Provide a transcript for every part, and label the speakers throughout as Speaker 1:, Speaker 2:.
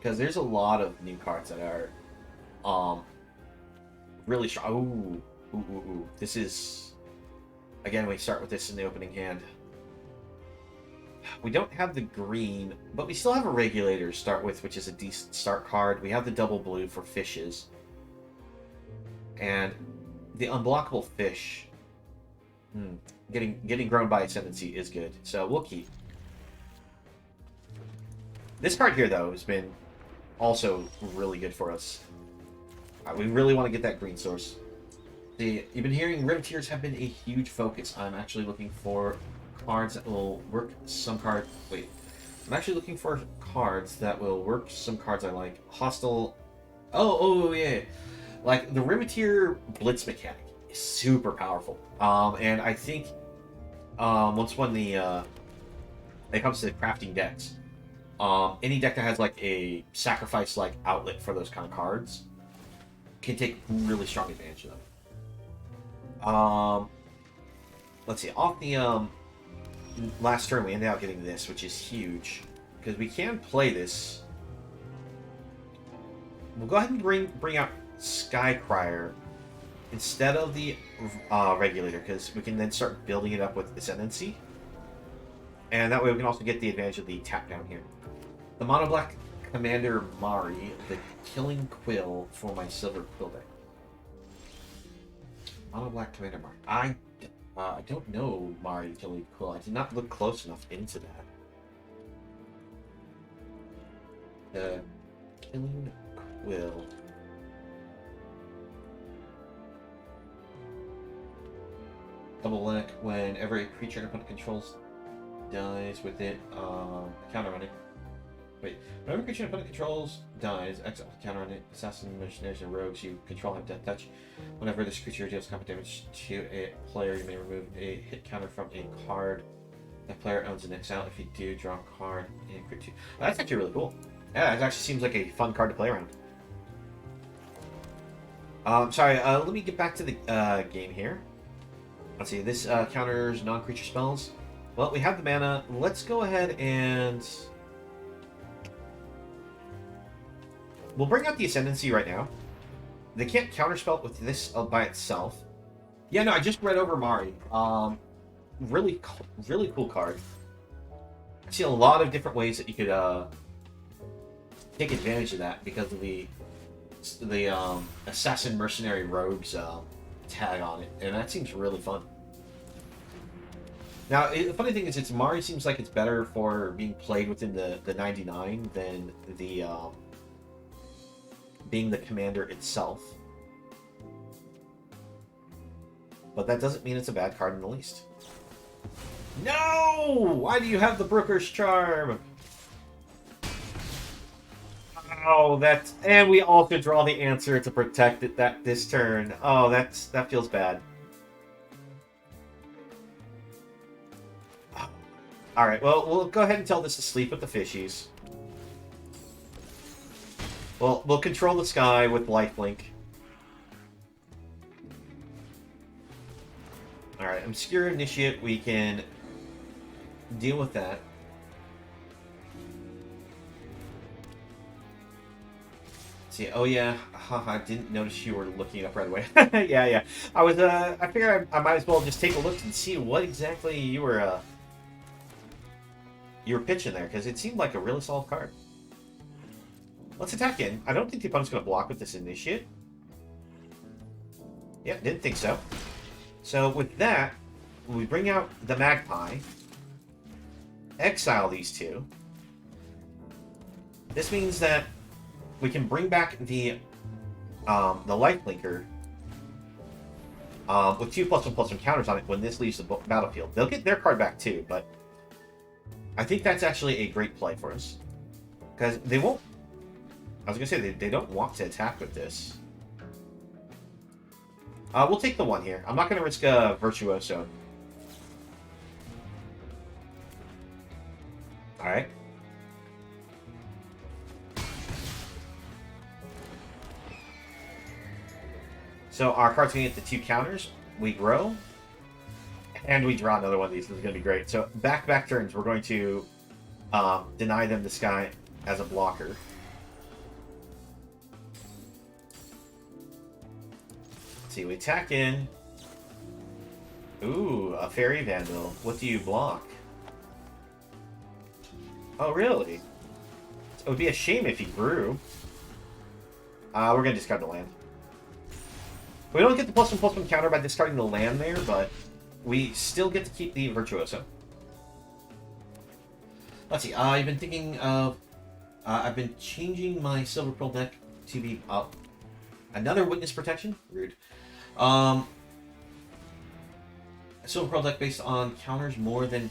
Speaker 1: because there's a lot of new cards that are really strong. Ooh. This is, again, we start with this in the opening hand. We don't have the green, but we still have a regulator to start with, which is a decent start card. We have the double blue for fishes. And the unblockable fish, getting grown by Ascendancy is good. So we'll keep. This card here, though, has been also really good for us. We really want to get that green source. See, you've been hearing Riveteers have been a huge focus. I'm actually looking for cards that will work some card. Wait. I'm actually looking for cards that will work some cards I like. Hostile. Oh, yeah. Like, the Riveteer Blitz mechanic is super powerful. And I think when it comes to crafting decks, any deck that has, like, a sacrifice-like outlet for those kind of cards can take really strong advantage of them. Let's see. Off the last turn, we ended up getting this, which is huge because we can play this. We'll go ahead and bring out Skycrier instead of the regulator, because we can then start building it up with Ascendancy, and that way we can also get the advantage of the tap down here. The mono black Commander Mari, the Killing Quill for my Silver Quill deck. Mono black Commander Mari. I don't know Mari the Killing Quill. I did not look close enough into that. The Killing Quill. Double black. Whenever a creature an opponent controls dies with it, counter on it. Wait, whenever a creature an opponent controls dies, exile counter on it. Assassin, mercenaries, and rogues you control have death touch. Whenever this creature deals combat damage to a player, you may remove a hit counter from a card that player owns in exile. If you do, draw a card and create 2. That's actually really cool. Yeah, it actually seems like a fun card to play around. Sorry, let me get back to the game here. Let's see, this counters non-creature spells. Well, we have the mana. Let's go ahead and we'll bring out the Ascendancy right now. They can't counterspell with this by itself. Yeah, no, I just read over Mari. Really cool card. I see a lot of different ways that you could take advantage of that because of the Assassin Mercenary Rogues tag on it, and that seems really fun. Now, the funny thing is, Mari seems like it's better for being played within the 99 than the being the commander itself. But that doesn't mean it's a bad card in the least. No! Why do you have the Brooker's Charm? Oh, that's... And we also draw the answer to protect it this turn. Oh, that feels bad. Alright, well, we'll go ahead and tell this to sleep with the fishies. Well, we'll control the sky with lifelink. Alright, Obscure Initiate, we can deal with that. See, oh yeah, I didn't notice you were looking it up right away. yeah. I figured I might as well just take a look and see what exactly you were pitching there, because it seemed like a really solid card. Let's attack in. I don't think the opponent's going to block with this Initiate. Yep, didn't think so. So with that, we bring out the Magpie, exile these two. This means that we can bring back the lifelinker with 2+1/+1 counters on it when this leaves the battlefield. They'll get their card back too, but I think that's actually a great play for us. Because they won't... I was going to say, they don't want to attack with this. We'll take the 1 here. I'm not going to risk a Virtuoso. Alright. So our card's going to get the 2 counters. We grow. And we draw another one of these. This is going to be great. So back-to-back turns, we're going to deny them the sky as a blocker. see, we attack in. Ooh, a Fairy Vandal. What do you block? Oh, really? It would be a shame if he grew. We're gonna discard the land. We don't get the +1/+1 counter by discarding the land there, but we still get to keep the Virtuoso. Let's see, I've been thinking of... I've been changing my Silver Pearl deck to be another Witness Protection. Rude. Silver Pearl deck based on counters more than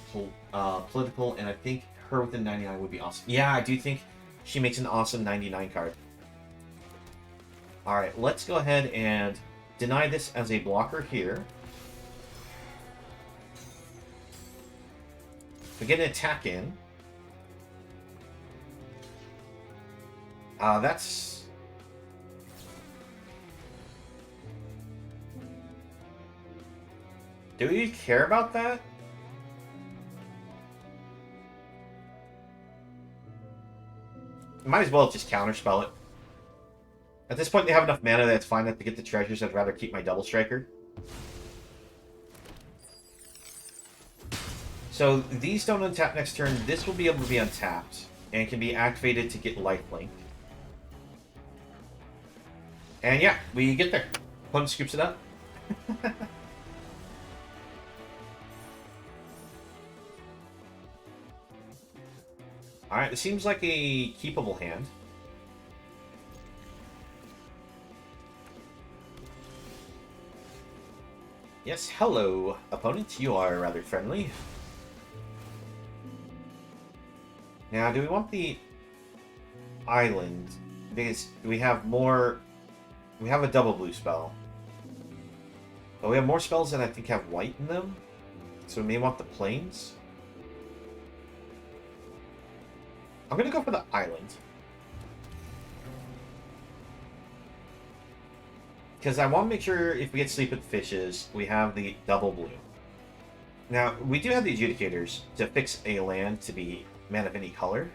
Speaker 1: political, and I think her within 99 would be awesome. Yeah, I do think she makes an awesome 99 card. Alright, let's go ahead and deny this as a blocker here. We get an attack in. That's... Do we care about that? Might as well just counterspell it. At this point, they have enough mana that it's fine that to get the treasures. I'd rather keep my double striker. So these don't untap next turn. This will be able to be untapped and can be activated to get lifelink. And yeah, we get there. Opponent scoops it up. Alright, this seems like a keepable hand. Yes, hello, opponent. You are rather friendly. Now, do we want the island? Because we have more... We have a double blue spell. But we have more spells that I think have white in them. So we may want the plains. I'm going to go for the island. Because I want to make sure if we get Sleep with Fishes, we have the double blue. Now, we do have the Adjudicators to fix a land to be mana of any color.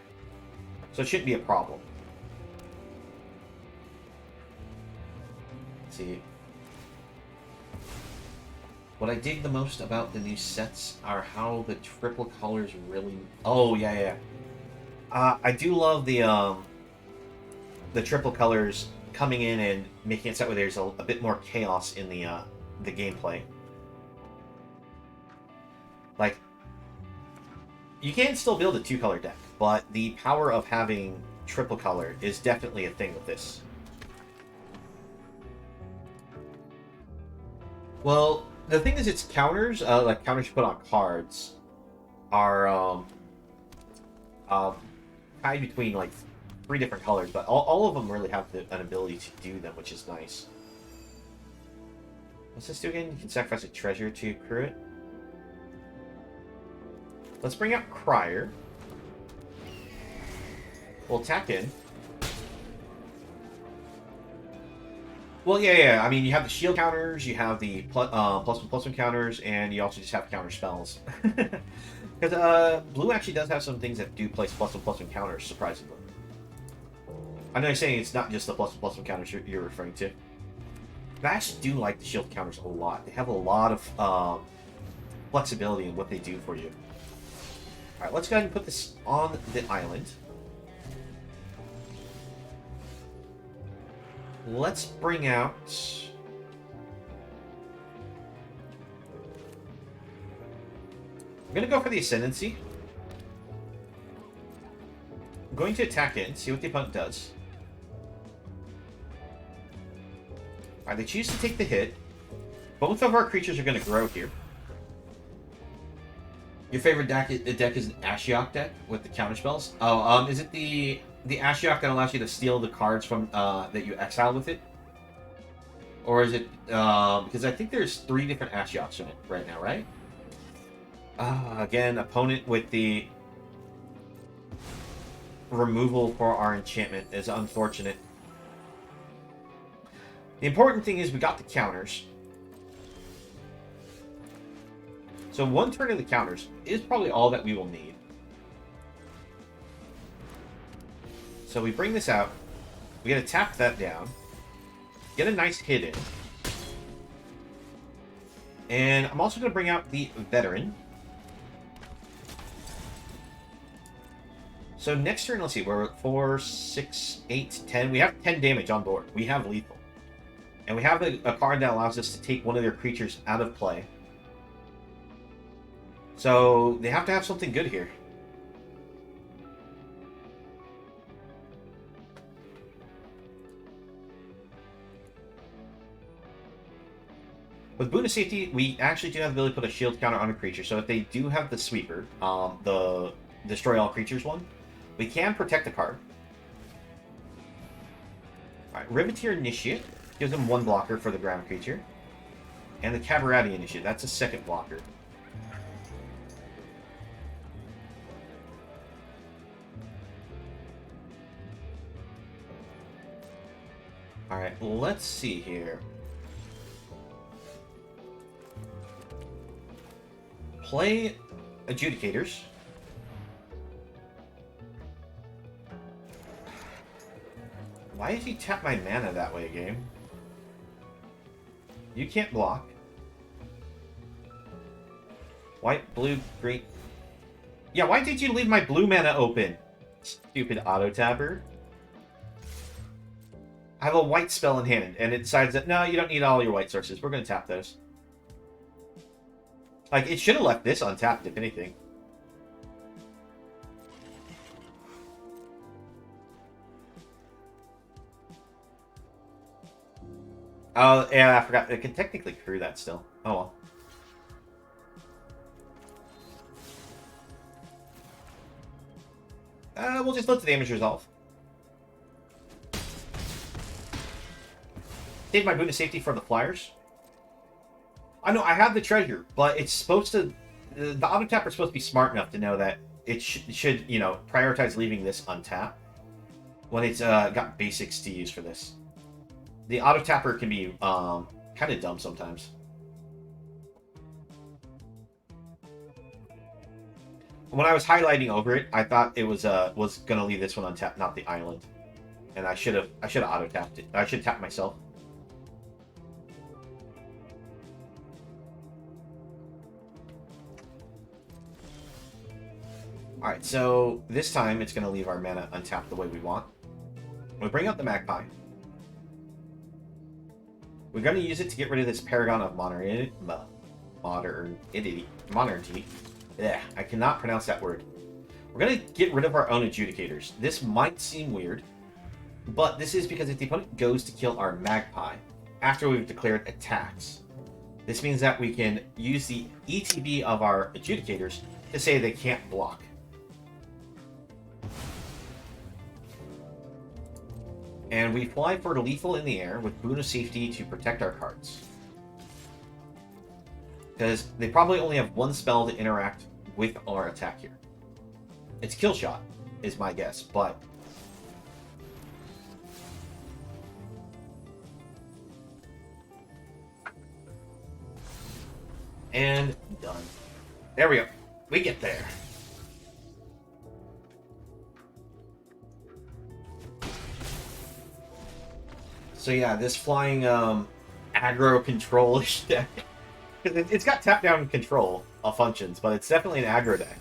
Speaker 1: So it shouldn't be a problem. Let's see. What I dig the most about the new sets are how the triple colors really... Oh, yeah. I do love the triple colors coming in and making it set where there's a bit more chaos in the gameplay. Like, you can still build a two-color deck, but the power of having triple color is definitely a thing with this. Well, the thing is, it's counters, like counters you put on cards, are tied between like 3 different colors, but all of them really have an ability to do them, which is nice. What's this do again? You can sacrifice a treasure to accrue it. Let's bring out Crier. We'll attack in. Well, yeah. I mean, you have the shield counters, you have the +1/+1 counters, and you also just have counter spells. Because blue actually does have some things that do place +1/+1 counters, surprisingly. I know you're saying it's not just the +1/+1 counters you're referring to. But I actually do like the shield counters a lot. They have a lot of flexibility in what they do for you. Alright, let's go ahead and put this on the island. Let's bring out... I'm going to go for the Ascendancy. I'm going to attack in, see what the opponent does. Alright, they choose to take the hit. Both of our creatures are going to grow here. Your favorite deck is an Ashiok deck with the counterspells? Oh, is it the Ashiok that allows you to steal the cards from that you exile with it? Or is it because I think there's 3 different Ashioks in it right now, right? Again, opponent with the removal for our enchantment is unfortunate. The important thing is we got the counters. So 1 turn of the counters is probably all that we will need. So we bring this out. We gotta tap that down. Get a nice hit in. And I'm also going to bring out the Veteran. So next turn, let's see, we're at 4, 6, 8, 10. We have 10 damage on board. We have lethal. And we have a card that allows us to take one of their creatures out of play. So they have to have something good here. With Boon of Safety, we actually do have the ability to put a shield counter on a creature. So if they do have the Sweeper, the Destroy All Creatures one, we can protect the card. Alright, Riveteer Initiate gives them 1 blocker for the ground creature. And the Cabarati Initiate, that's a 2nd blocker. Alright, let's see here. Play Adjudicators. Why did he tap my mana that way, game? You can't block. White, blue, green. Yeah, why did you leave my blue mana open? Stupid auto-tapper. I have a white spell in hand, and it decides that, no, you don't need all your white sources. We're going to tap those. Like, it should have left this untapped, if anything. Oh, yeah, I forgot. It can technically crew that still. Oh, well. We'll just let the damage resolve. Save my Boon of Safety for the Flyers. I know, I have the treasure, but it's supposed to... The auto-tapper is supposed to be smart enough to know that it should, you know, prioritize leaving this untapped when it's got basics to use for this. The auto-tapper can be kind of dumb sometimes. When I was highlighting over it, I thought it was going to leave this one untapped, not the island. And I should have auto-tapped it. I should tap myself. Alright, so this time it's going to leave our mana untapped the way we want. We bring out the Magpie. We're going to use it to get rid of this Paragon of Modernity. Yeah, I cannot pronounce that word. We're going to get rid of our own Adjudicators. This might seem weird, but this is because if the opponent goes to kill our Magpie after we've declared attacks, this means that we can use the ETB of our Adjudicators to say they can't block. And we fly for lethal in the air with Boon of Safety to protect our cards. Because they probably only have 1 spell to interact with our attack here. It's Kill Shot, is my guess, but... And done. There we go. We get there. So yeah, this flying aggro control-ish deck. It's got tap down control functions, but it's definitely an aggro deck.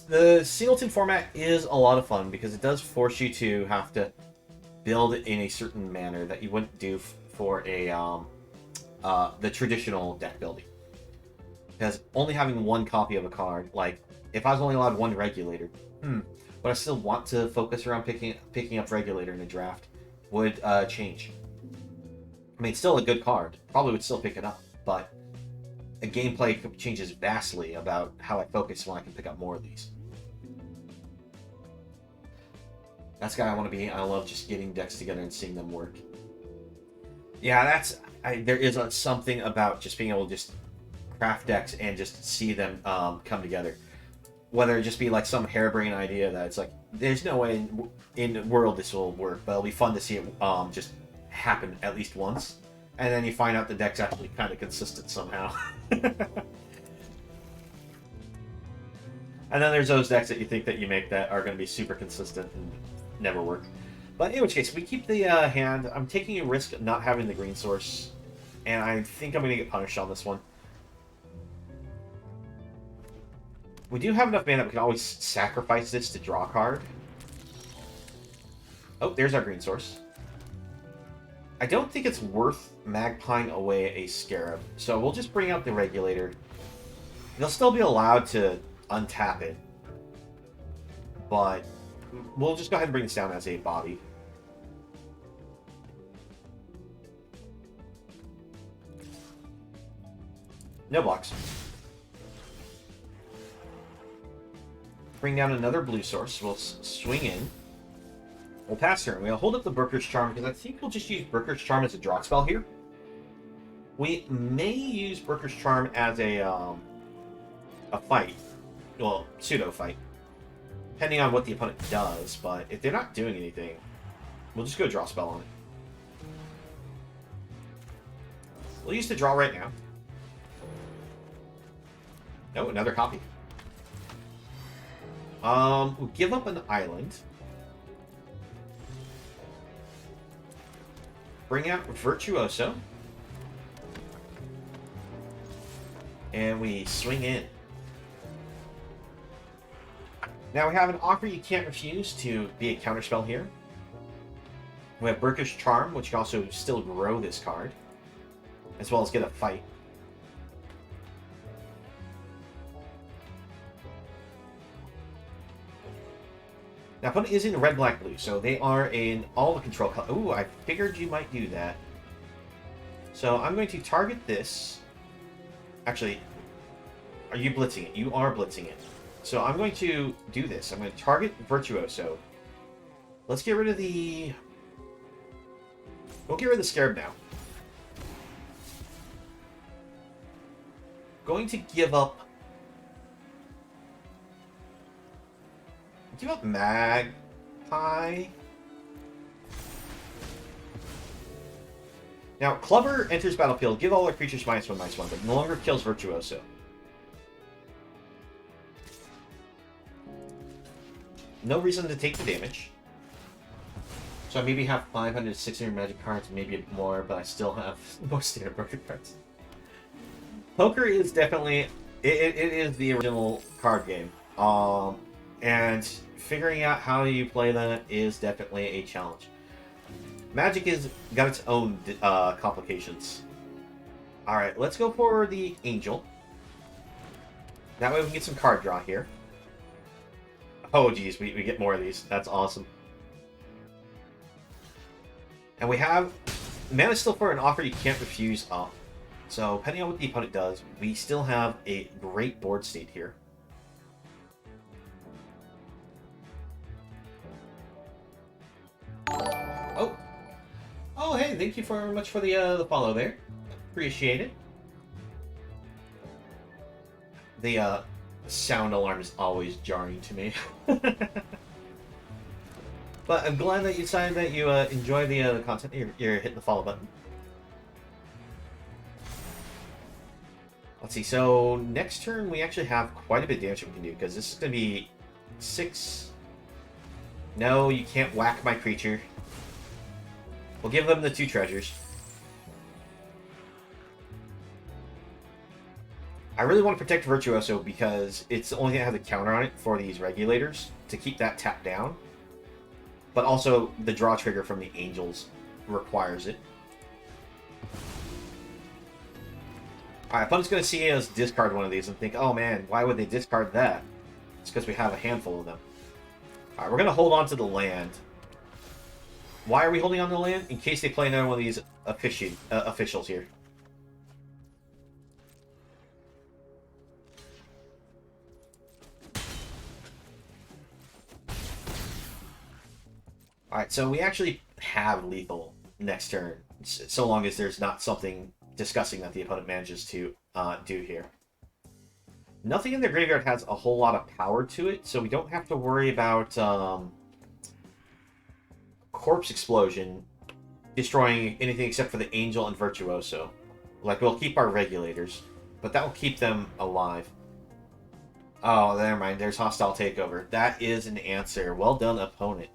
Speaker 1: The singleton format is a lot of fun because it does force you to have to build in a certain manner that you wouldn't do for a the traditional deck building. Because only having 1 copy of a card, like if I was only allowed 1 regulator, but I still want to focus around picking up Regulator in a draft, would change. I mean, it's still a good card. Probably would still pick it up, but the gameplay changes vastly about how I focus when I can pick up more of these. That's the guy I want to be. I love just getting decks together and seeing them work. Yeah, there is something about just being able to just craft decks and just see them come together. Whether it just be like some harebrained idea that it's like, there's no way in the world this will work, but it'll be fun to see it just happen at least once. And then you find out the deck's actually kind of consistent somehow. And then there's those decks that you think that you make that are going to be super consistent and never work. But in which case, we keep the hand. I'm taking a risk of not having the green source. And I think I'm going to get punished on this one. We do have enough mana that we can always sacrifice this to draw a card. Oh, there's our green source. I don't think it's worth magpieing away a Scarab, so we'll just bring out the Regulator. They'll still be allowed to untap it, but we'll just go ahead and bring this down as a body. No blocks. Bring down another blue source. We'll swing in. We'll pass turn. We'll hold up the Brooker's Charm because I think we'll just use Brooker's Charm as a draw spell here. We may use Brooker's Charm as a fight. Well, pseudo fight. Depending on what the opponent does, but if they're not doing anything, we'll just go draw spell on it. We'll use the draw right now. No, another copy. We'll give up an island. Bring out Virtuoso. And we swing in. Now we have an offer you can't refuse to be a counterspell here. We have Brooker's Charm, which can also still grow this card, as well as get a fight. Now, opponent is in red, black, blue, so they are in all the control colors. Ooh, I figured you might do that. So I'm going to target this. Actually, are you blitzing it? You are blitzing it. So I'm going to do this. I'm going to target Virtuoso. Let's get rid of the... We'll get rid of the Scarab now. Going to give up... Give up Magpie. Now, Clubber enters battlefield. Give all our creatures -1/-1, but no longer kills Virtuoso. No reason to take the damage. So I maybe have 500 to 600 magic cards, maybe a bit more, but I still have most standard broken cards. Poker is definitely... It is the original card game. And figuring out how you play that is definitely a challenge. Magic has got its own complications. Alright, let's go for the Angel. That way we can get some card draw here. Oh geez, we get more of these. That's awesome. And we have Mana Still for an offer you can't refuse up. So depending on what the opponent does, we still have a great board state here. Oh, hey, thank you very much for the follow there. Appreciate it. The sound alarm is always jarring to me. But I'm glad that you decided that you enjoy the content. You're hitting the follow button. Let's see, so next turn we actually have quite a bit of damage we can do, because this is going to be 6... No, you can't whack my creature. We'll give them the 2 treasures. I really want to protect Virtuoso because it's the only thing that has a counter on it for these Regulators to keep that tapped down. But also, the draw trigger from the Angels requires it. Alright, opponent's going to see us discard one of these and think, oh man, why would they discard that? It's because we have a handful of them. Alright, we're going to hold on to the land. Why are we holding on to the land? In case they play another one of these officials here. Alright, so we actually have lethal next turn, so long as there's not something disgusting that the opponent manages to do here. Nothing in the graveyard has a whole lot of power to it, so we don't have to worry about Corpse Explosion destroying anything except for the Angel and Virtuoso. Like, we'll keep our Regulators, but that will keep them alive. Oh, never mind. There's Hostile Takeover. That is an answer. Well done, opponent.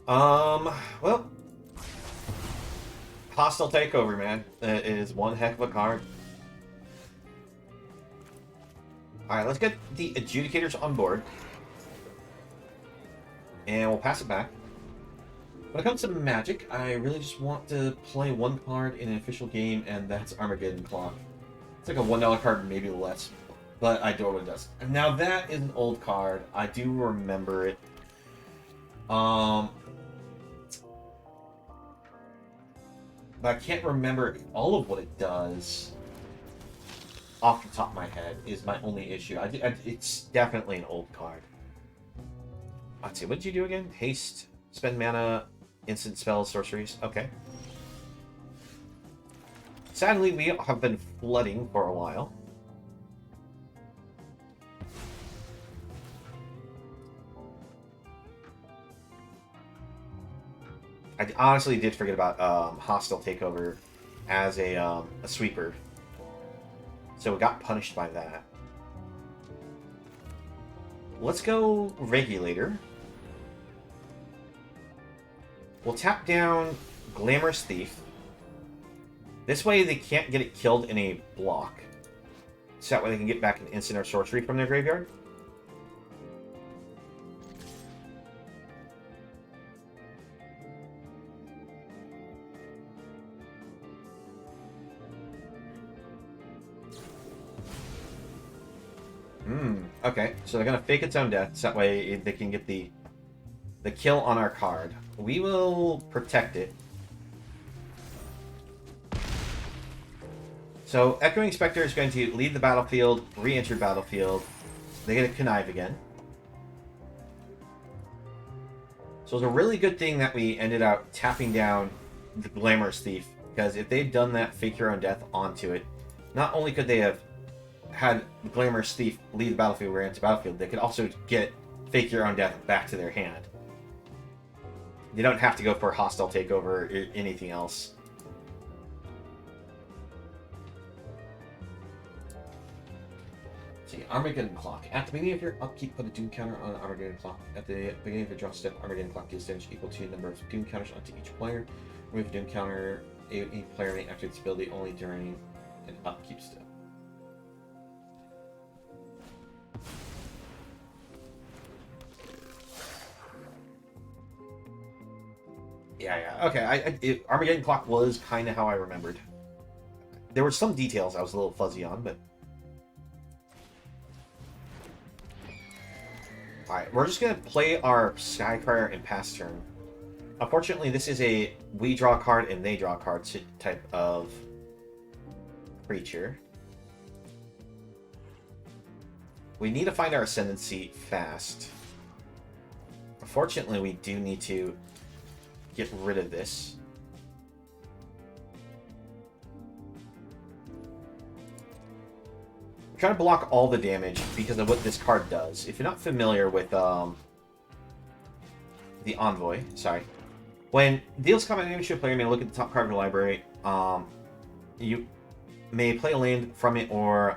Speaker 1: Well, Hostile Takeover, man. It is one heck of a card. Alright, let's get the Adjudicators on board. And we'll pass it back. When it comes to Magic, I really just want to play one card in an official game, and that's Armageddon Clock. It's like a $1 card, maybe less, but I adore what it does. And now that is an old card. I do remember it. But I can't remember all of what it does off the top of my head is my only issue. It's definitely an old card. Let's see, what did you do again? Haste, spend mana, instant spells, sorceries. Okay. Sadly, we have been flooding for a while. I honestly did forget about Hostile Takeover as a sweeper. So we got punished by that. Let's go Regulator. We'll tap down Glamorous Thief. This way they can't get it killed in a block. So that way they can get back an instant or sorcery from their graveyard. Okay, so they're gonna fake its own death, so that way they can get the kill on our card. We will protect it. So Echoing Spectre is going to leave the battlefield, re-enter battlefield. They get a Connive again. So it's a really good thing that we ended up tapping down the Glamorous Thief, because if they'd done that fake your own death onto it, not only could they have had the Glamorous Thief leave the battlefield, re-enter battlefield, they could also get fake your own death back to their hand. You don't have to go for Hostile Takeover or anything else. See, Armageddon Clock. At the beginning of your upkeep, put a Doom counter on Armageddon Clock. At the beginning of your draw step, Armageddon Clock deals damage equal to the number of Doom counters onto each player. Remove Doom counter. Any player may activate this ability only during an upkeep step. Yeah. Okay, Armageddon Clock was kind of how I remembered. There were some details I was a little fuzzy on, but... Alright, we're just going to play our Skycrier and pass turn. Unfortunately, this is a we draw a card and they draw a card type of creature. We need to find our Ascendancy fast. Unfortunately, we do need to get rid of this. I'm trying to block all the damage because of what this card does. If you're not familiar with the Envoy, sorry. When deals combat damage to a player, you may look at the top card of your library. You may play a land from it or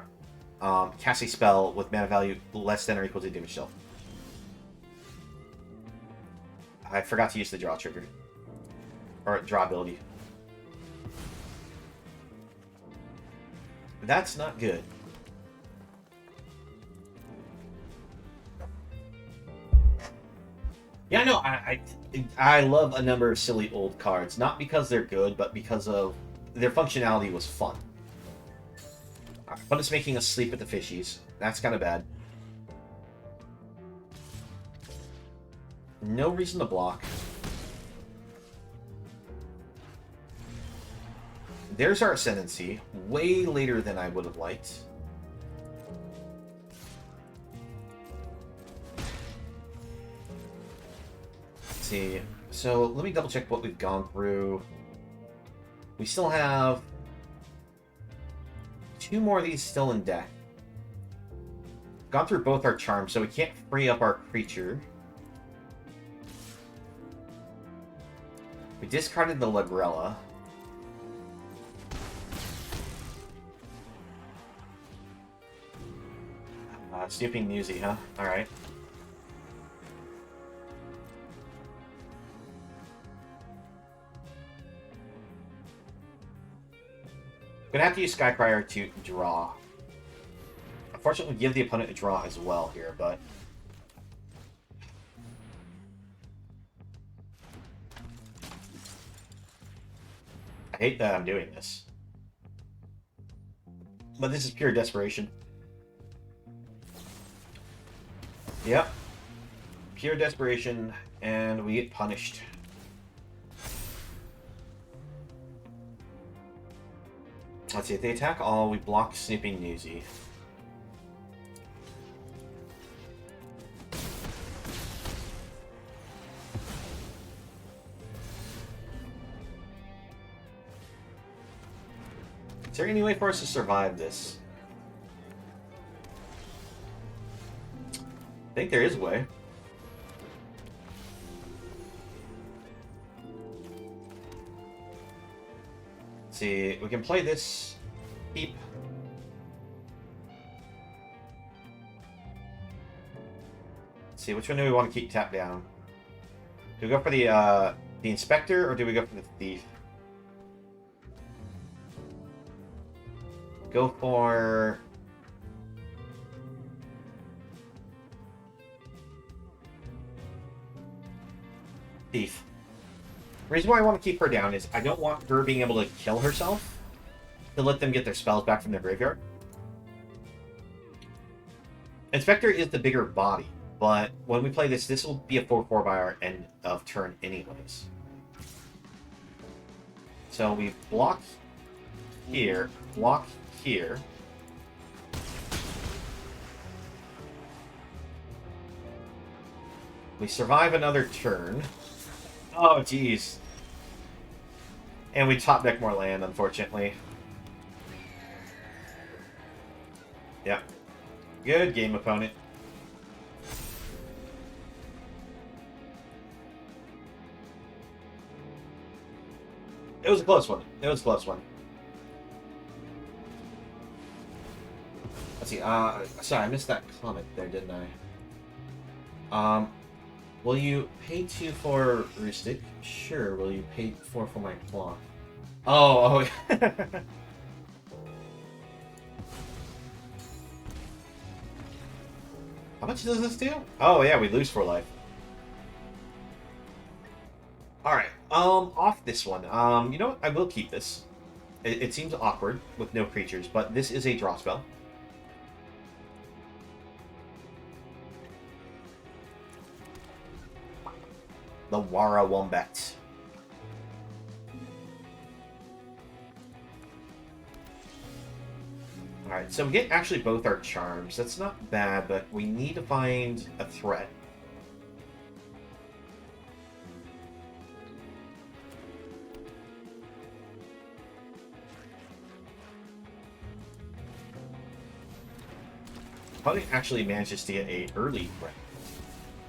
Speaker 1: cast a spell with mana value less than or equal to damage dealt. I forgot to use the draw trigger. Or draw ability. That's not good. Yeah, no, I love a number of silly old cards. Not because they're good, but because of their functionality was fun. But it's making us sleep at the fishies. That's kind of bad. No reason to block. There's our Ascendancy. Way later than I would have liked. Let's see. So let me double check what we've gone through. We still have 2 more of these still in deck. Gone through both our charms, so we can't free up our creature. We discarded the Lagrella. Snooping Newsy, huh? Alright. gonna have to use Skycrier to draw. Unfortunately, give the opponent a draw as well here, but... I hate that I'm doing this. But this is pure desperation. Yep. Pure desperation, and we get punished. Let's see, if they attack all, we block Snooping Newsy. Is there any way for us to survive this? I think there is a way. Let's see, we can play this. Keep. Let's see, which one do we want to keep tapped down? Do we go for the Inspector, or do we go for the Thief? Go for... Thief. The reason why I want to keep her down is I don't want her being able to kill herself to let them get their spells back from their graveyard. Inspector is the bigger body, but when we play this, this will be a 4/4 by our end of turn anyways. So we block here, block here. We survive another turn. Oh, jeez. And we top deck more land, unfortunately. Yep. Good game, opponent. It was a close one. It was a close one. Let's see. Sorry, I missed that comment there, didn't I? Will you pay 2 for Rustic? Sure. Will you pay 4 for my clock? Oh. How much does this do? Oh yeah, we lose 4 life. Alright, off this one. You know what? I will keep this. It seems awkward with no creatures, but this is a draw spell. The Wara Wombat. Alright, so we get actually both our charms. That's not bad, but we need to find a threat. Probably actually manages to get an early threat.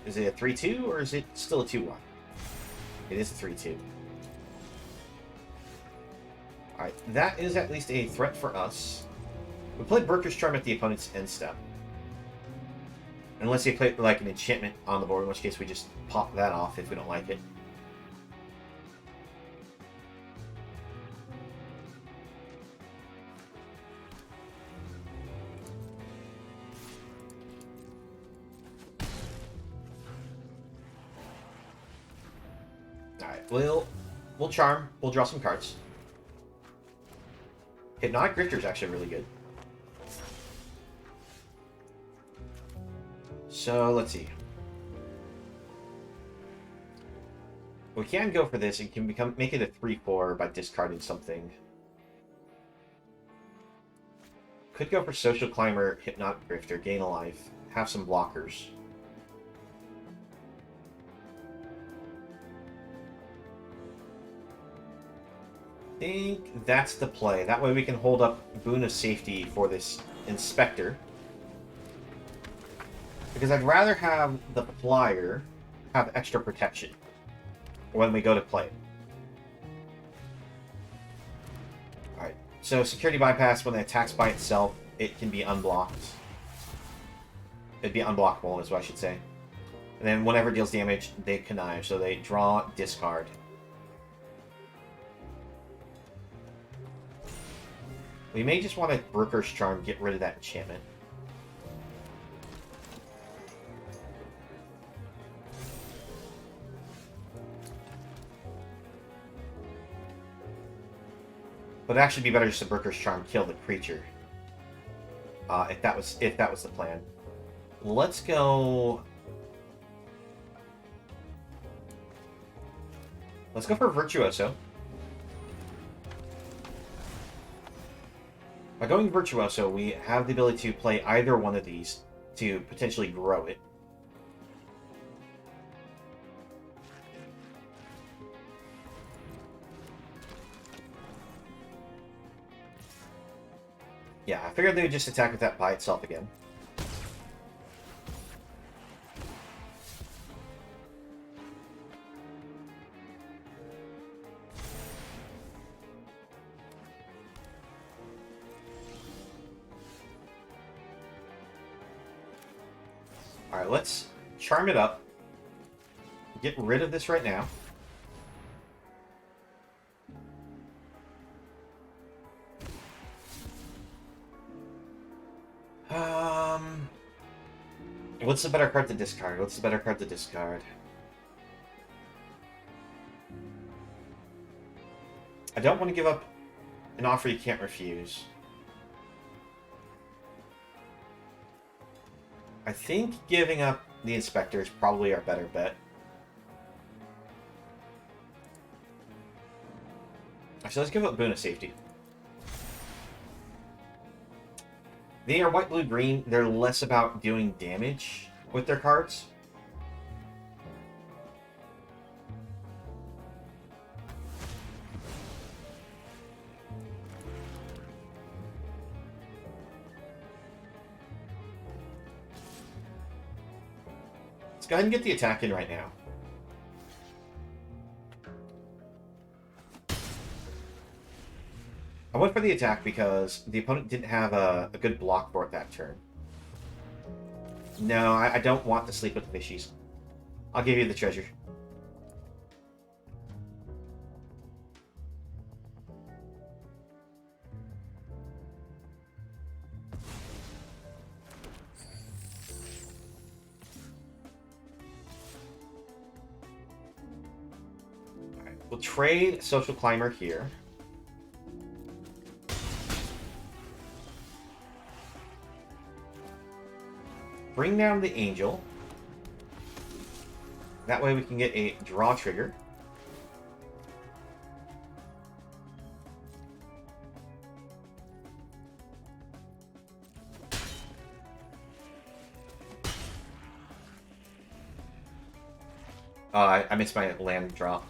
Speaker 1: Is it a 3/2 or is it still a 2/1? It is a 3/2. Alright, that is at least a threat for us. We played Berker's Charm at the opponent's end step. Unless they play like an enchantment on the board, in which case we just pop that off if we don't like it. Alright, we'll charm, we'll draw some cards. Hypnotic Grifter's actually really good. So, let's see. We can go for this. It can make it a 3/4 by discarding something. Could go for Social Climber, Hypnotic Grifter, gain a life, have some blockers. I think that's the play. That way we can hold up Boon of Safety for this Inspector. Because I'd rather have the Flyer have extra protection when we go to play. Alright, so Security Bypass, when it attacks by itself, it can be unblocked. It'd be unblockable, is what I should say. And then whenever it deals damage, they connive. So they draw, discard. We may just want to Brooker's Charm, get rid of that enchantment. But it'd actually be better just to Brooker's Charm, kill the creature. If that was the plan. Let's go. Let's go for Virtuoso. By going Virtuoso, we have the ability to play either one of these to potentially grow it. Yeah, I figured they would just attack with that by itself again. Alright, let's charm it up. Get rid of this right now. What's the better card to discard? What's the better card to discard? I don't want to give up an offer you can't refuse. I think giving up the Inspector is probably our better bet. Actually, let's give up Boon of Safety. They are white, blue, green. They're less about doing damage with their cards. Let's go ahead and get the attack in right now. I went for the attack because the opponent didn't have a good block for it that turn. No, I don't want to sleep with the fishies. I'll give you the treasure. Alright, we'll trade Social Climber here. Bring down the Angel. That way we can get a draw trigger. I missed my land draw.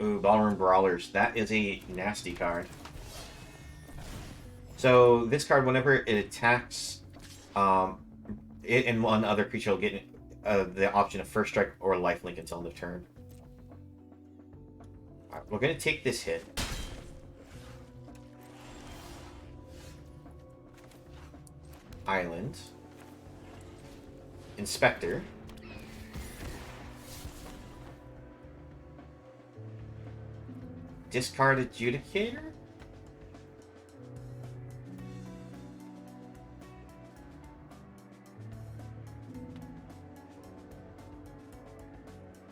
Speaker 1: Ooh, Ballroom Brawlers. That is a nasty card. So this card, whenever it attacks... it and one other creature will get the option of first strike or lifelink until end of turn. Alright, we're going to take this hit. Island. Inspector. Discard Adjudicator?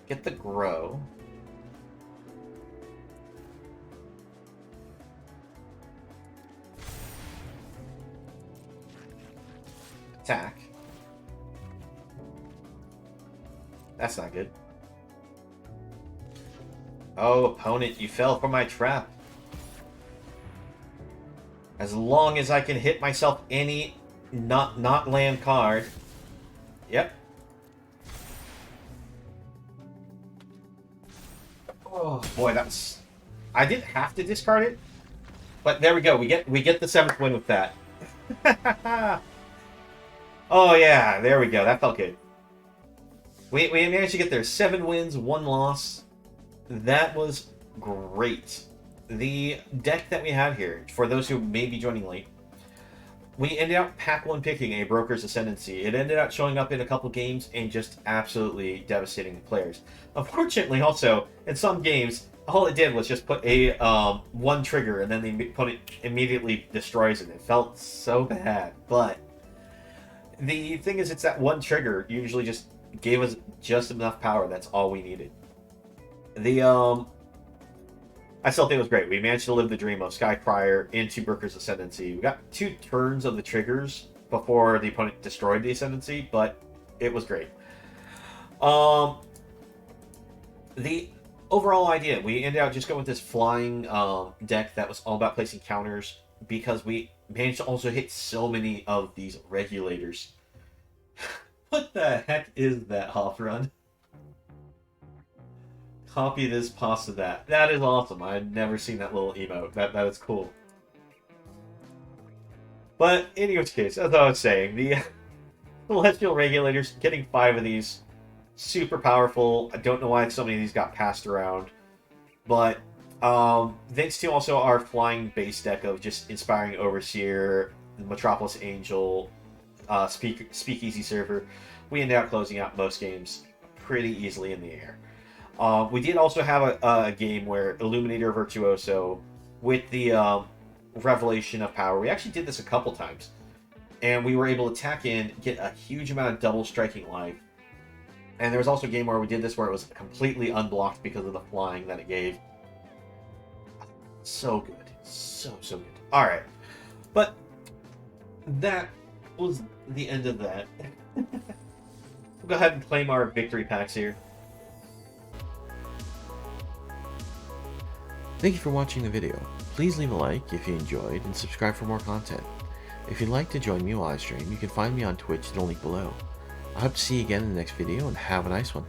Speaker 1: Get the grow. Attack. That's not good. Oh, opponent, you fell for my trap. As long as I can hit myself any not land card. Yep. Oh boy, that was... I didn't have to discard it, but there we go. We get the 7th win with that. Oh yeah, there we go. That felt good. We managed to get there. 7 wins, 1 loss. That was great. The deck that we have here, for those who may be joining late, we ended up pack 1 picking a Broker's Ascendancy. It ended up showing up in a couple games and just absolutely devastating the players. Unfortunately, also, in some games, all it did was just put a one trigger, and then they put it immediately destroys it. It felt so bad, but the thing is, it's that one trigger usually just gave us just enough power. That's all we needed. The I still think it was great. We managed to live the dream of Sky Crier into Brooker's Ascendancy. We got 2 turns of the triggers before the opponent destroyed the Ascendancy, but it was great. The overall idea, we ended up just going with this flying deck that was all about placing counters because we managed to also hit so many of these regulators. What the heck is that, Hoff Run? Copy this, pasta that. That is awesome. I've never seen that little emote. That is cool. But in any case, as I was saying, the Celestial Regulators, getting 5 of these, super powerful. I don't know why so many of these got passed around. But thanks to also our flying base deck of just Inspiring Overseer, Metropolis Angel, Speakeasy Server, we ended up closing out most games pretty easily in the air. We did also have a game where Illuminator Virtuoso, with the Revelation of Power, we actually did this a couple times. And we were able to attack in, get a huge amount of double striking life. And there was also a game where we did this where it was completely unblocked because of the flying that it gave. So good. So good. Alright. But that was the end of that. We'll go ahead and claim our victory packs here.
Speaker 2: Thank you for watching the video. Please leave a like if you enjoyed and subscribe for more content. If you'd like to join me live stream, you can find me on Twitch, the link below. I hope to see you again in the next video and have a nice one.